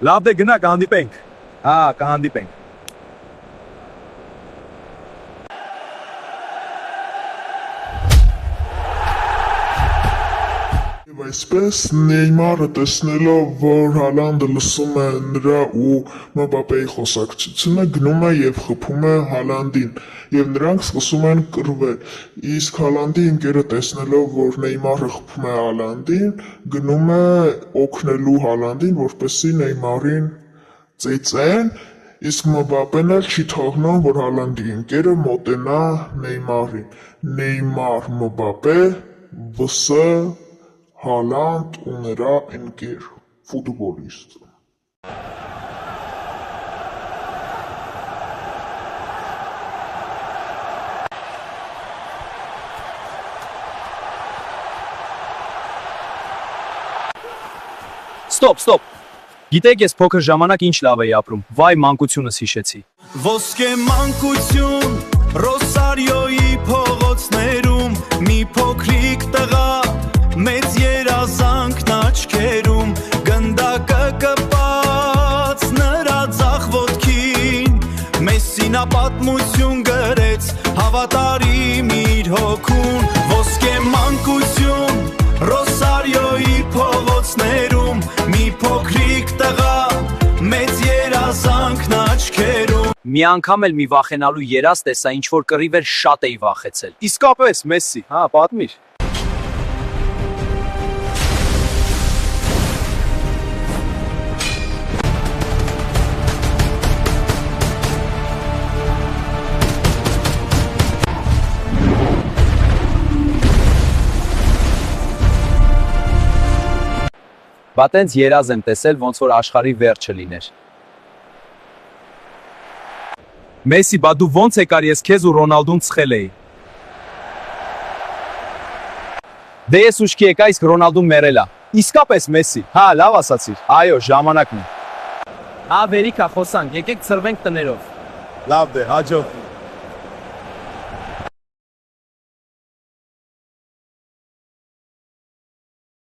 Լավ դե գնա կհանդիպենք։ Հա, կհանդիպենք։ Եվ այսպես Նեյմարը տեսնելով, որ Հալանդը լսում է նրա ու Մբապեի խոսակցությունը, գնում է եւ խփում է Հալանդին, եւ նրանք սկսում են կռվել։ Իսկ Հալանդի ընկերը տեսնելով, որ Նեյմարը խփում է Հալանդին, գնում է օգնելու Հալանդին, որպեսզի Նեյմարին ծեծեն, իսկ Մբապեն էլ չի թողնում, որ Հալանդի ընկերը մոտենա Նեյմարին։ Նեյմար, Մբապե, ՎՍ Հալանդ ու նրա ընկեր, ֆուտբոլիստ։ Ստոպ։ Գիտեք ես փոքր ժամանակ ինչ լավ էի ապրում։ Վայ մանկությունս հիշեցի։ Ոսկե մանկություն Ռոսարիոյի փողոցներում մի փոքրիկ տղա մեծ երազանքն աչքերում գնդակը կպած նրա ձախ ոտքին Մեսսինա պատմություն գրեց հավատարիմ իր հոգուն Ոսկե մանկություն Ռոսարիոյի փողոցներում մի փոքրիկ տղա մեծ երազանքն աչքերում Մի անգամ էլ մի վախենալու երազ տեսա, ինչ որ կռիվ էր շատ էի վախեցել։ Իսկապես Մեսսի, հա, պատմիր։ Բա տենց երազ եմ տեսել, ոնց որ աշխարհի վերջը լիներ։ Մեսսի, բա դու ոնց եկար ես քեզ ու Ռոնալդուն ծխել էի։ Դե ես ուշքի եկա, իսկ Ռոնալդուն մեռել է։ Իսկապես Մեսսի, հա, լավ ասացիր։ Այո, ժամանակն է։ Հա, վերիքա խոսանք, եկեք ծրվենք տներով։ Լավ դե, հաջող։